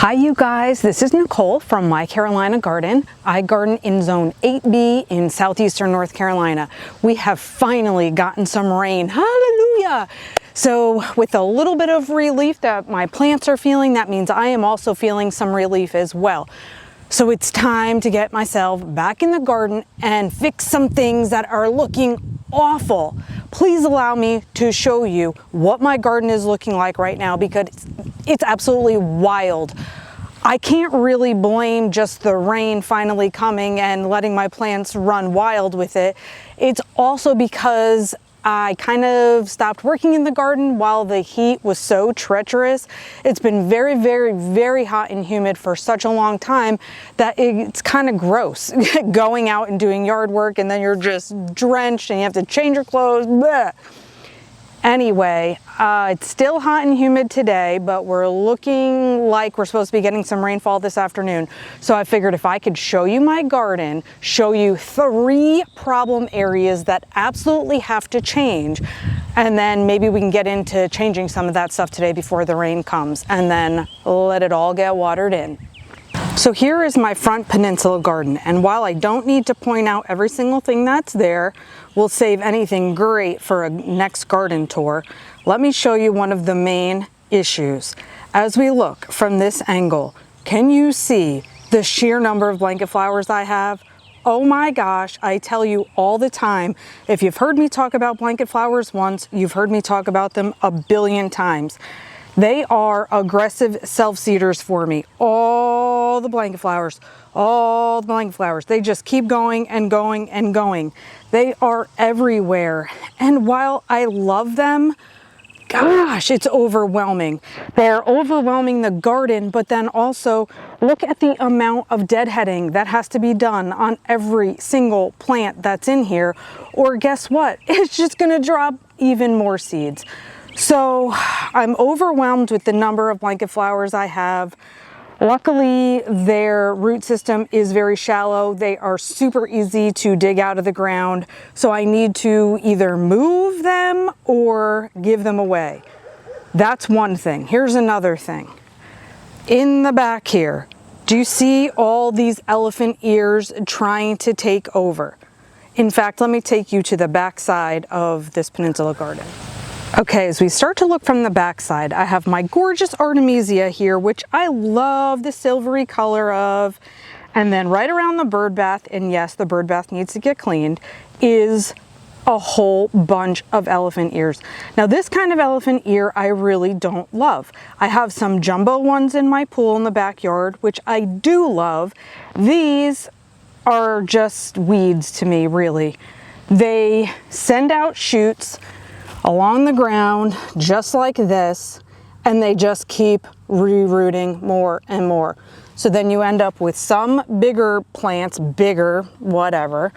Hi you guys, this is Nicole from My Carolina Garden. I garden in Zone 8B in southeastern North Carolina. We have finally gotten some rain, hallelujah! So with a little bit of relief that my plants are feeling, that means I am also feeling some relief as well. So it's time to get myself back in the garden and fix some things that are looking awful. Please allow me to show you what my garden is looking like right now because it's absolutely wild. I can't really blame just the rain finally coming and letting my plants run wild with it. It's also because I kind of stopped working in the garden while the heat was so treacherous. It's been very, very, very hot and humid for such a long time that it's kind of gross going out and doing yard work and then you're just drenched and you have to change your clothes. Bleh. Anyway, it's still hot and humid today, but we're looking like we're supposed to be getting some rainfall this afternoon. So I figured if I could show you my garden, show you 3 problem areas that absolutely have to change, and then maybe we can get into changing some of that stuff today before the rain comes, and then let it all get watered in. So here is my front Peninsula garden, and while I don't need to point out every single thing that's there, we'll save anything great for a next garden tour. Let me show you one of the main issues. As we look from this angle, can you see the sheer number of blanket flowers I have? Oh my gosh, I tell you all the time, if you've heard me talk about blanket flowers once, you've heard me talk about them a billion times. They are aggressive self-seeders for me. All the blanket flowers, they just keep going and going and going. They are everywhere. And while I love them, gosh, it's overwhelming. They're overwhelming the garden, but then also look at the amount of deadheading that has to be done on every single plant that's in here. Or guess what? It's just gonna drop even more seeds. So I'm overwhelmed with the number of blanket flowers I have. Luckily, their root system is very shallow. They are super easy to dig out of the ground. So I need to either move them or give them away. That's one thing. Here's another thing. In the back here, do you see all these elephant ears trying to take over? In fact, let me take you to the back side of this Peninsula garden. Okay, as we start to look from the backside, I have my gorgeous Artemisia here, which I love the silvery color of. And then right around the bird bath, and yes, the bird bath needs to get cleaned, is a whole bunch of elephant ears. Now this kind of elephant ear I really don't love. I have some jumbo ones in my pool in the backyard, which I do love. These are just weeds to me, really. They send out shoots along the ground just like this, and they just keep rerooting more and more. So then you end up with some bigger plants, whatever,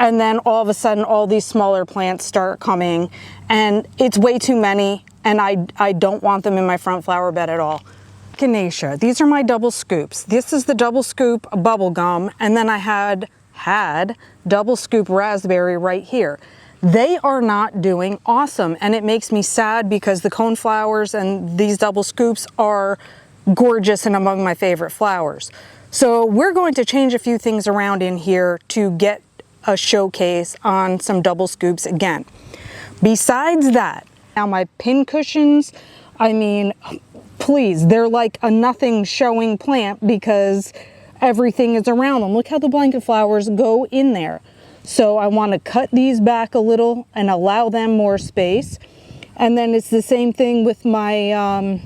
and then all of a sudden all these smaller plants start coming, and it's way too many, and I don't want them in my front flower bed at all. Echinacea, these are my double scoops. This is the double scoop bubble gum, and then I had double scoop raspberry right here. They are not doing awesome, and it makes me sad because the cone flowers and these double scoops are gorgeous and among my favorite flowers. So we're going to change a few things around in here to get a showcase on some double scoops again. Besides that, now my pin cushions, I mean, please, they're like a nothing showing plant because everything is around them. Look how the blanket flowers go in there. So I want to cut these back a little and allow them more space. And then it's the same thing with my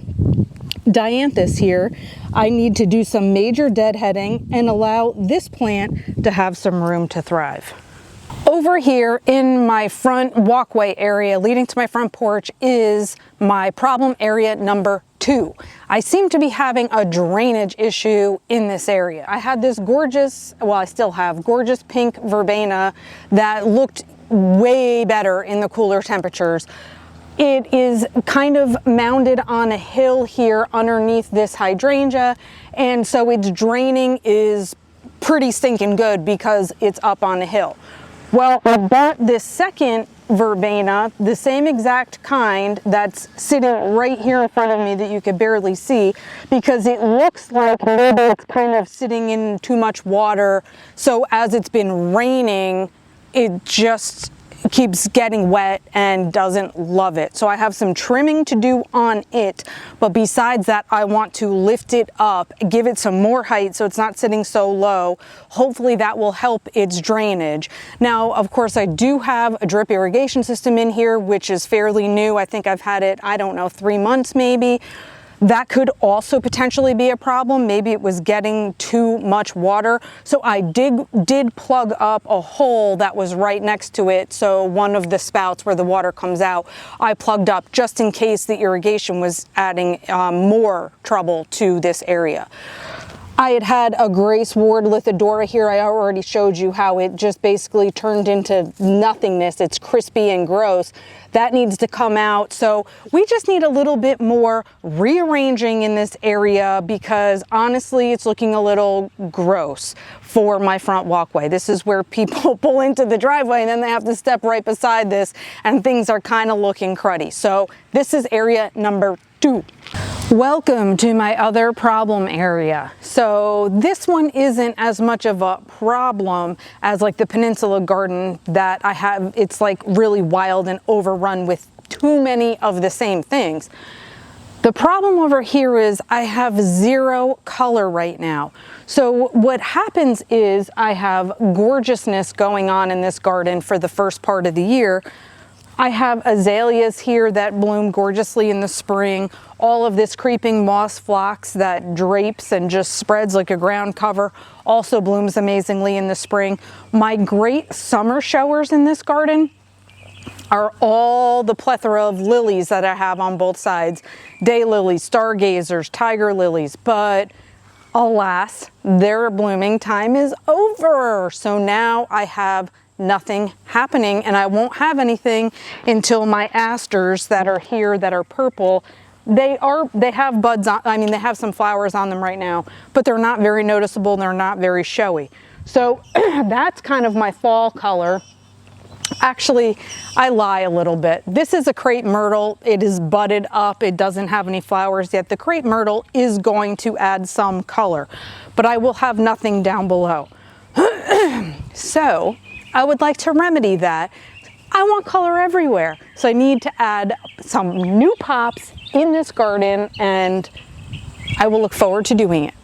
dianthus here. I need to do some major deadheading and allow this plant to have some room to thrive. Over here in my front walkway area leading to my front porch is my problem area number 2. I seem to be having a drainage issue in this area. I had this gorgeous, well, I still have gorgeous pink verbena that looked way better in the cooler temperatures. It is kind of mounded on a hill here underneath this hydrangea, and so its draining is pretty stinking good because it's up on a hill. Well, I bought this second verbena, the same exact kind that's sitting right here in front of me that you could barely see, because it looks like maybe it's kind of sitting in too much water. So as it's been raining, it just keeps getting wet and doesn't love it. So I have some trimming to do on it, but besides that, I want to lift it up, give it some more height so it's not sitting so low. Hopefully that will help its drainage. Now, of course, I do have a drip irrigation system in here, which is fairly new. I think I've had it, I don't know, 3 months maybe. That could also potentially be a problem. Maybe it was getting too much water. So I did plug up a hole that was right next to it. So one of the spouts where the water comes out, I plugged up just in case the irrigation was adding more trouble to this area. I had a Grace Ward Lithidora here. I already showed you how it just basically turned into nothingness. It's crispy and gross. That needs to come out. So we just need a little bit more rearranging in this area, because honestly, it's looking a little gross for my front walkway. This is where people pull into the driveway and then they have to step right beside this, and things are kind of looking cruddy. So this is area number 2. Welcome to my other problem area. So this one isn't as much of a problem as like the Peninsula garden that I have. It's like really wild and overrun with too many of the same things. The problem over here is I have 0 color right now. So what happens is I have gorgeousness going on in this garden for the first part of the year. I have azaleas here that bloom gorgeously in the spring. All of this creeping moss phlox that drapes and just spreads like a ground cover also blooms amazingly in the spring. My great summer showers in this garden are all the plethora of lilies that I have on both sides. Daylilies, stargazers, tiger lilies, but alas, their blooming time is over. So now I have nothing happening, and I won't have anything until my asters that are here that are purple. They have buds on, I mean, they have some flowers on them right now, but they're not very noticeable and they're not very showy. So that's kind of my fall color. Actually, I lie a little bit. This is a crepe myrtle. It is budded up. It doesn't have any flowers yet. The crepe myrtle is going to add some color, but I will have nothing down below. So I would like to remedy that. I want color everywhere. So I need to add some new pops in this garden, and I will look forward to doing it.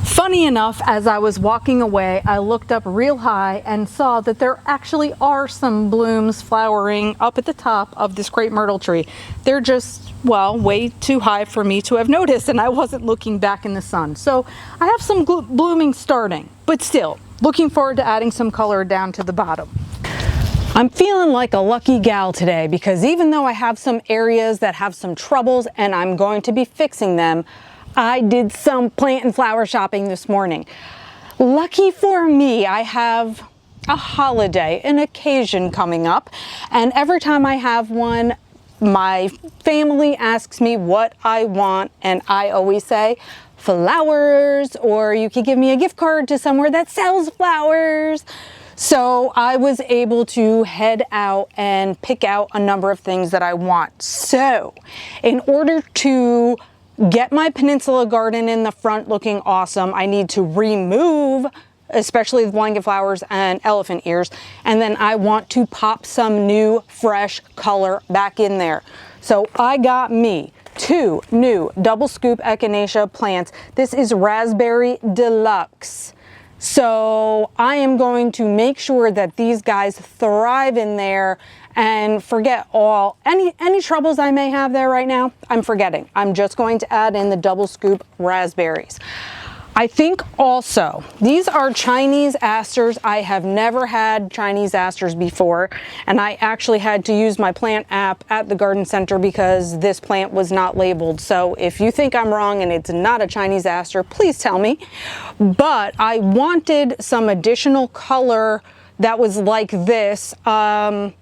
Funny enough, as I was walking away, I looked up real high and saw that there actually are some blooms flowering up at the top of this crepe myrtle tree. They're just, well, way too high for me to have noticed, and I wasn't looking back in the sun. So I have some blooming starting, but still, looking forward to adding some color down to the bottom. I'm feeling like a lucky gal today, because even though I have some areas that have some troubles and I'm going to be fixing them, I did some plant and flower shopping this morning. Lucky for me, I have a holiday, an occasion coming up, and every time I have one, my family asks me what I want, and I always say flowers, or you could give me a gift card to somewhere that sells flowers. So I was able to head out and pick out a number of things that I want. So in order to get my Peninsula garden in the front looking awesome, I need to remove especially the blanket flowers and elephant ears, and then I want to pop some new fresh color back in there. So I got me 2 new double scoop echinacea plants. This is Raspberry Deluxe. So I am going to make sure that these guys thrive in there and forget all any troubles I may have there right now. I'm forgetting. I'm just going to add in the double scoop raspberries. I think also these are Chinese asters. I have never had Chinese asters before, and I actually had to use my plant app at the garden center because this plant was not labeled. So if you think I'm wrong and it's not a Chinese aster, please tell me. But I wanted some additional color that was like this. We'll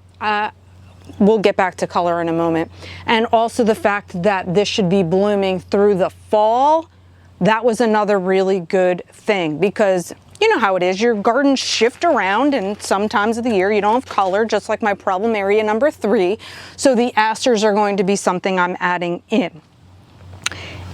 get back to color in a moment. And also the fact that this should be blooming through the fall. that was another really good thing, because you know how it is, your gardens shift around and sometimes of the year you don't have color, just like my problem area number 3. So the asters are going to be something I'm adding in.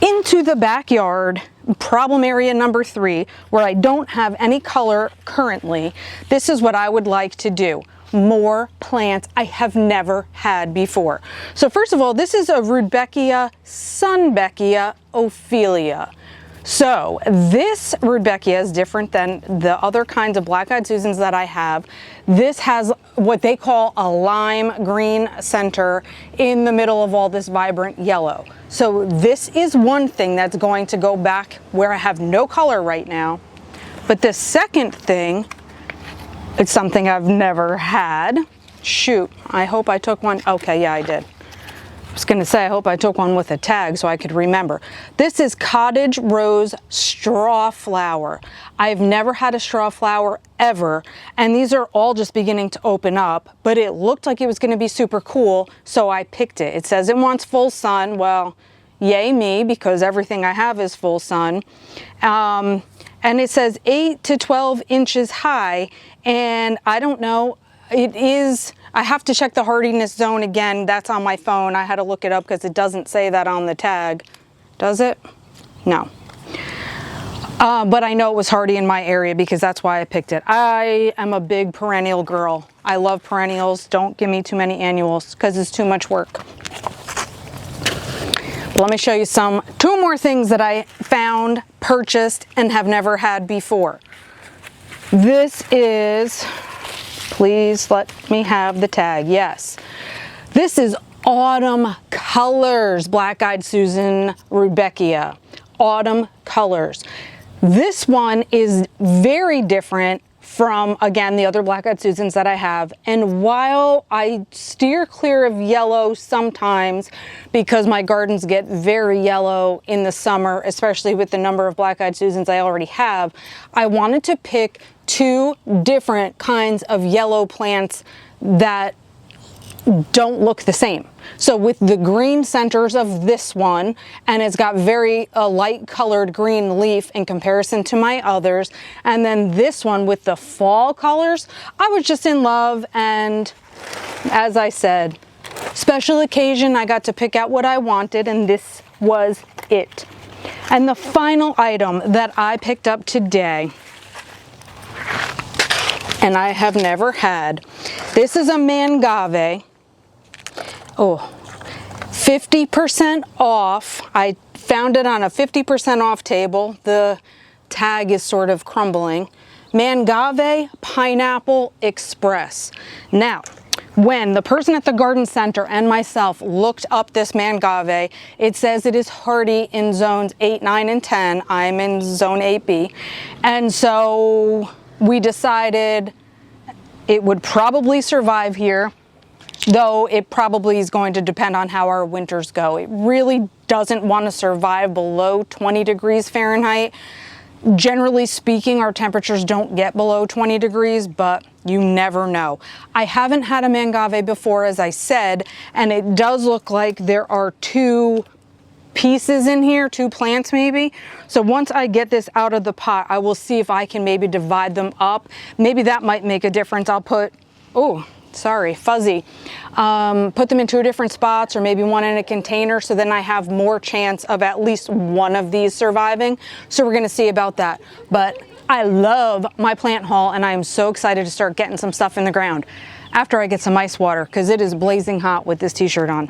Into the backyard, problem area number 3, where I don't have any color currently, this is what I would like to do. More plants I have never had before. So first of all, this is a Rudbeckia Sunbeckia Ophelia. So this Rudbeckia is different than the other kinds of black-eyed Susans that I have. This has what they call a lime green center in the middle of all this vibrant yellow. So this is one thing that's going to go back where I have no color right now. But the second thing, it's something I've never had. Shoot, I hope I took one. Okay, yeah, I did. I was gonna say, I hope I took one with a tag so I could remember. This is Cottage Rose Straw Flower. I've never had a straw flower ever, and these are all just beginning to open up, but it looked like it was gonna be super cool, so I picked it. It says it wants full sun. Well, yay me, because everything I have is full sun. And it says 8 to 12 inches high, and I don't know, it is, I have to check the hardiness zone again. That's on my phone. I had to look it up because it doesn't say that on the tag. Does it? No. But I know it was hardy in my area because that's why I picked it. I am a big perennial girl. I love perennials. Don't give me too many annuals because it's too much work. Let me show you two more things that I found, purchased, and have never had before. This is, please let me have the tag, yes. This is Autumn Colors, Black-Eyed Susan Rudbeckia, Autumn Colors. This one is very different from, again, the other Black-Eyed Susans that I have. And while I steer clear of yellow sometimes because my gardens get very yellow in the summer, especially with the number of Black-Eyed Susans I already have, I wanted to pick 2 different kinds of yellow plants that don't look the same. So with the green centers of this one, and it's got very light colored green leaf in comparison to my others, and then this one with the fall colors, I was just in love. And as I said, special occasion, I got to pick out what I wanted, and this was it. And the final item that I picked up today, and I have never had, this is a Mangave. Oh, 50% off. I found it on a 50% off table. The tag is sort of crumbling. Mangave Pineapple Express. Now, when the person at the garden center and myself looked up this Mangave, it says it is hardy in zones 8, 9, and 10. I'm in zone 8B. And so we decided it would probably survive here, though it probably is going to depend on how our winters go. It really doesn't want to survive below 20 degrees Fahrenheit. Generally speaking, our temperatures don't get below 20 degrees, but you never know. I haven't had a Mangave before, as I said, and it does look like there are 2 pieces in here, 2 plants maybe. So once I get this out of the pot, I will see if I can maybe divide them up. Maybe that might make a difference. I'll put, oh, sorry, fuzzy. Put them in 2 different spots, or maybe one in a container, so then I have more chance of at least one of these surviving. So we're gonna see about that. But I love my plant haul, and I am so excited to start getting some stuff in the ground after I get some ice water, because it is blazing hot with this t-shirt on.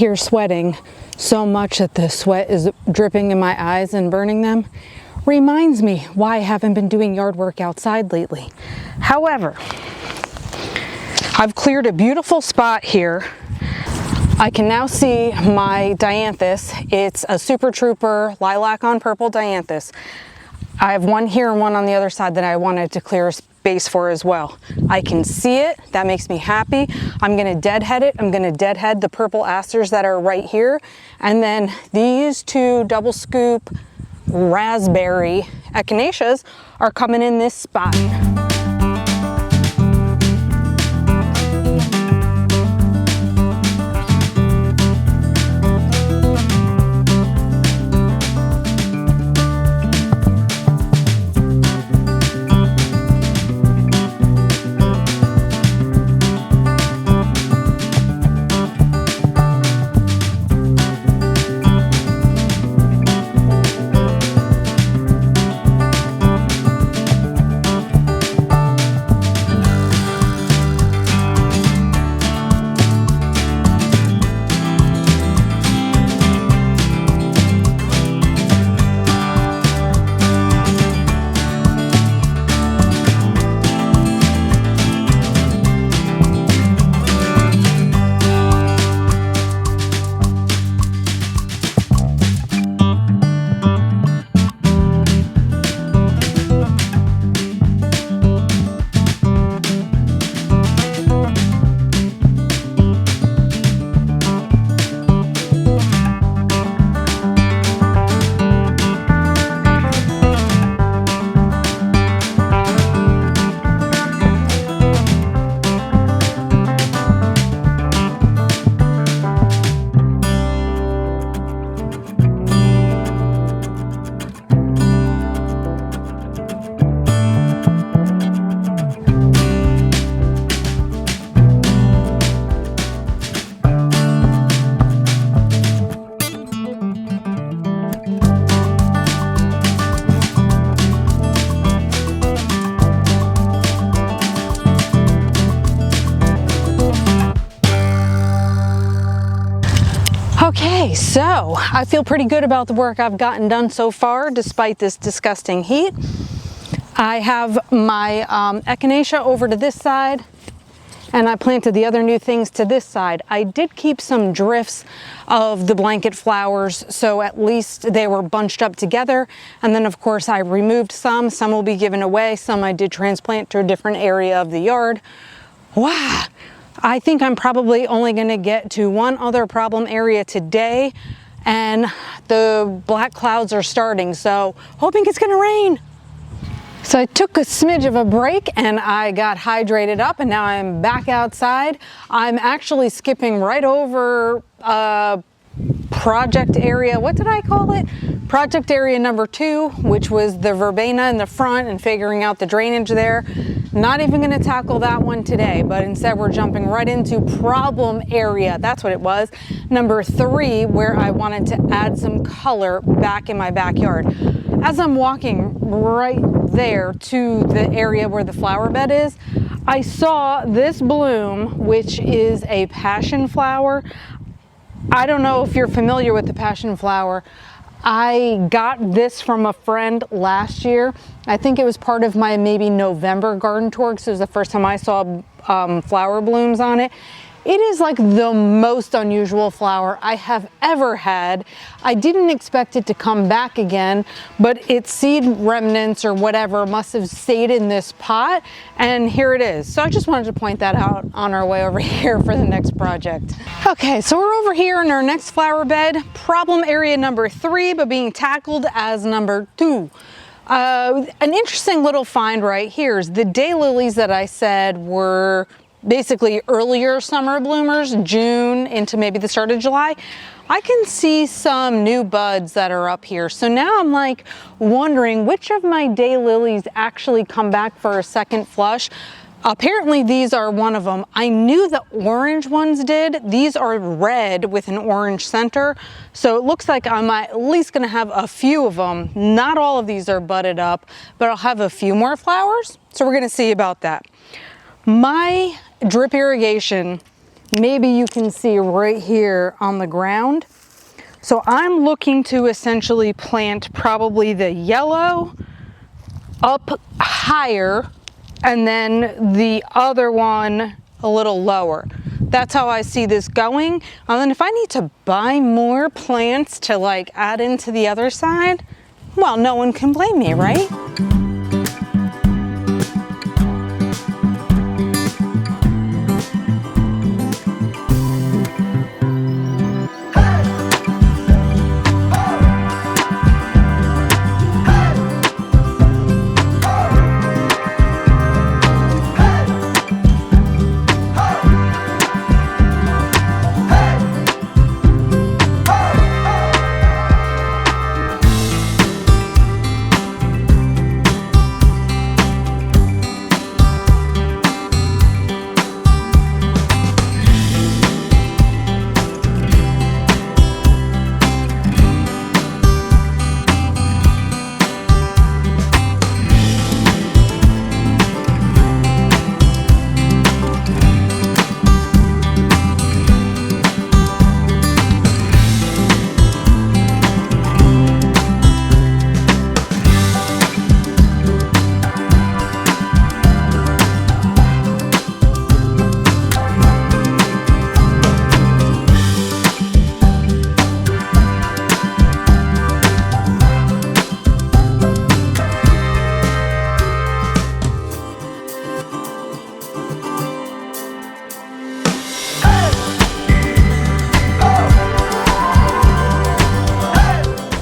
here sweating so much that the sweat is dripping in my eyes and burning them reminds me why I haven't been doing yard work outside lately. However, I've cleared a beautiful spot here. I can now see my dianthus. It's a Super Trooper lilac on purple dianthus. I have one here and one on the other side that I wanted to clear a space for as well. I can see it. That makes me happy. I'm going to deadhead it. I'm going to deadhead the purple asters that are right here. And then these two double scoop raspberry echinaceas are coming in this spot. Okay, so I feel pretty good about the work I've gotten done so far despite this disgusting heat. I have my echinacea over to this side, and I planted the other new things to this side. I did keep some drifts of the blanket flowers, so at least they were bunched up together. And then of course I removed some will be given away, some I did transplant to a different area of the yard. Wow, I think I'm probably only gonna get to one other problem area today, and the black clouds are starting, so hoping it's gonna rain. So I took a smidge of a break and I got hydrated up, and now I'm back outside. I'm actually skipping right over project area, what did I call it? Project area number 2, which was the verbena in the front and figuring out the drainage there. Not even going to tackle that one today, but instead we're jumping right into problem area. That's what it was. Number 3, where I wanted to add some color back in my backyard. As I'm walking right there to the area where the flower bed is, I saw this bloom, which is a passion flower. I don't know if you're familiar with the passion flower. I got this from a friend last year. I think it was part of my maybe November garden tour, because it was the first time I saw flower blooms on it. It is like the most unusual flower I have ever had. I didn't expect it to come back again, but its seed remnants or whatever must have stayed in this pot, and here it is. So I just wanted to point that out on our way over here for the next project. Okay, so we're over here in our next flower bed, problem area number 3, but being tackled as number 2. An interesting little find right here is the daylilies that I said were basically earlier summer bloomers, June into maybe the start of July. I can see some new buds that are up here. So now I'm like wondering which of my daylilies actually come back for a second flush. Apparently these are one of them. I knew the orange ones did. These are red with an orange center. So it looks like I'm at least gonna have a few of them. Not all of these are budded up, but I'll have a few more flowers. So we're gonna see about that. My drip irrigation maybe you can see right here on the ground. So I'm looking to essentially plant probably the yellow up higher and then the other one a little lower. That's how I see this going. And then if I need to buy more plants to like add into the other side, well, no one can blame me, right?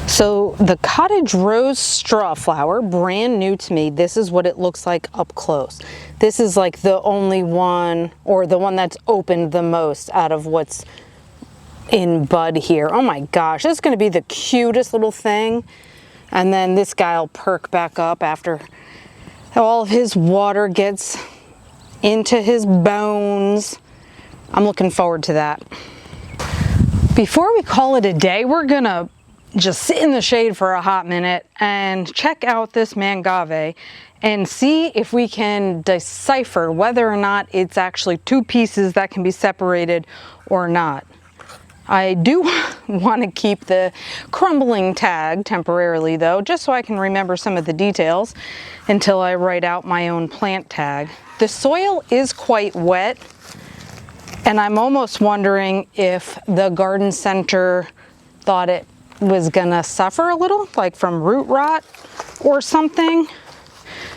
So the cottage rose straw flower, brand new to me. This is what it looks like up close. This is like the only one, or the one that's opened the most out of what's in bud here. Oh my gosh, this is gonna be the cutest little thing. And then this guy will perk back up after all of his water gets into his bones. I'm looking forward to that. Before we call it a day, we're gonna just sit in the shade for a hot minute and check out this mangave and see if we can decipher whether or not it's actually two pieces that can be separated or not. I do want to keep the crumbling tag temporarily though, just so I can remember some of the details until I write out my own plant tag. The soil is quite wet, and I'm almost wondering if the garden center thought it was gonna suffer a little, like from root rot or something.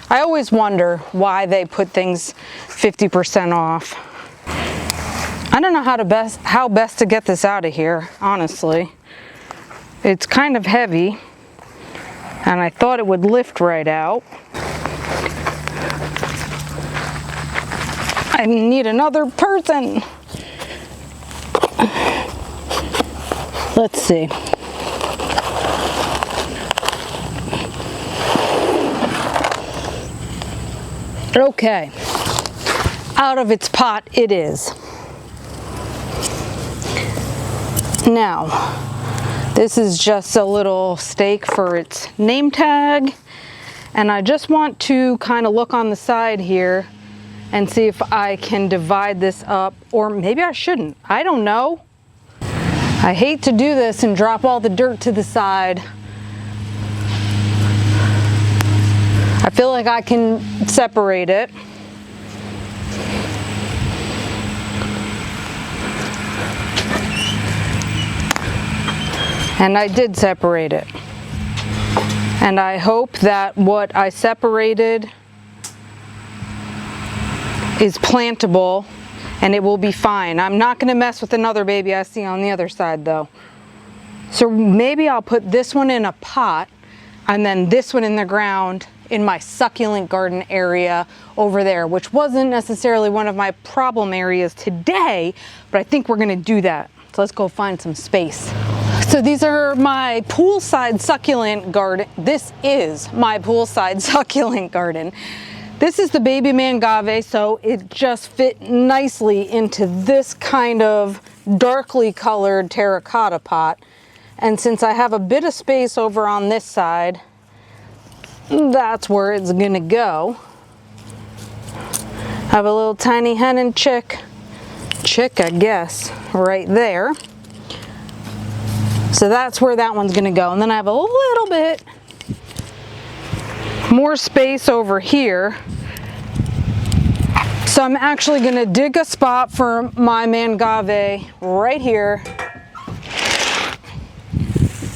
I always wonder why they put things 50% off. I don't know how best to get this out of here, honestly. It's kind of heavy, and I thought it would lift right out. I need another person. Let's see. Okay, out of its pot it is. Now, this is just a little stake for its name tag, and I just want to kind of look on the side here and see if I can divide this up, or maybe I shouldn't. I don't know. I hate to do this and drop all the dirt to the side. I feel like I can separate it. And I did separate it. And I hope that what I separated is plantable and it will be fine. I'm not going to mess with another baby I see on the other side though. So maybe I'll put this one in a pot and then this one in the ground in my succulent garden area over there, which wasn't necessarily one of my problem areas today, but I think we're gonna do that. So let's go find some space. So these are my poolside succulent garden. This is my poolside succulent garden. This is the baby mangave, so it just fit nicely into this kind of darkly colored terracotta pot. And since I have a bit of space over on this side, that's where it's gonna go. Have a little tiny hen and chick chick, I guess, right there. So that's where that one's gonna go. And then I have a little bit more space over here. So I'm actually gonna dig a spot for my mangave right here.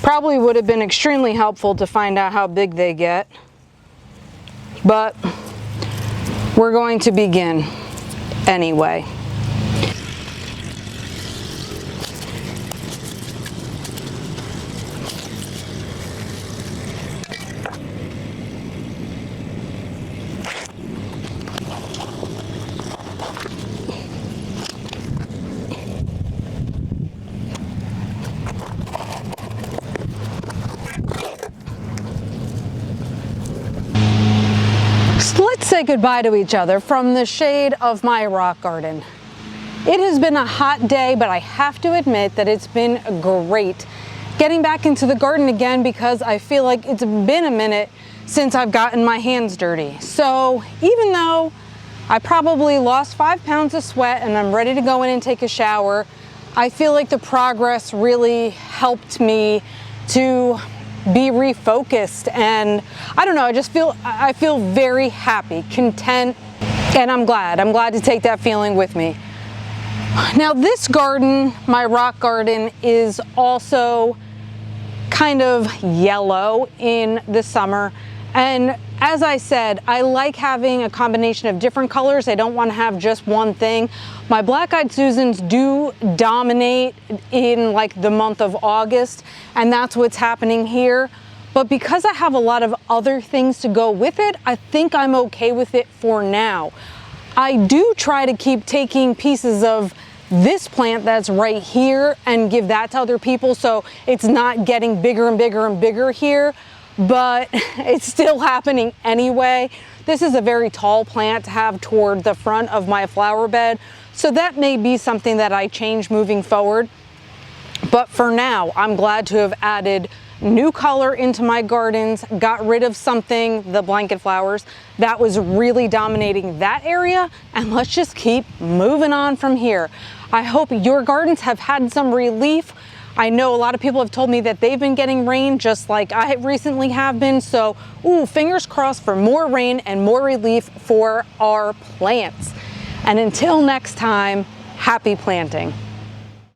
Probably would have been extremely helpful to find out how big they get, but we're going to begin anyway. Let's say goodbye to each other from the shade of my rock garden. It has been a hot day, but I have to admit that it's been great getting back into the garden again, because I feel like it's been a minute since I've gotten my hands dirty. So even though I probably lost 5 pounds of sweat and I'm ready to go in and take a shower, I feel like the progress really helped me to be refocused, and I don't know, I feel very happy, content, and I'm glad to take that feeling with me. Now this garden, my rock garden, is also kind of yellow in the summer, and as I said, I like having a combination of different colors. I don't want to have just one thing. My black-eyed Susans do dominate in like the month of August, and that's what's happening here. But because I have a lot of other things to go with it, I think I'm okay with it for now. I do try to keep taking pieces of this plant that's right here and give that to other people, so it's not getting bigger and bigger and bigger here, but it's still happening anyway. This is a very tall plant to have toward the front of my flower bed, so that may be something that I change moving forward. But for now, I'm glad to have added new color into my gardens, got rid of something, the blanket flowers, that was really dominating that area, and let's just keep moving on from here. I hope your gardens have had some relief. I know a lot of people have told me that they've been getting rain just like I recently have been, so fingers crossed for more rain and more relief for our plants. And until next time, happy planting.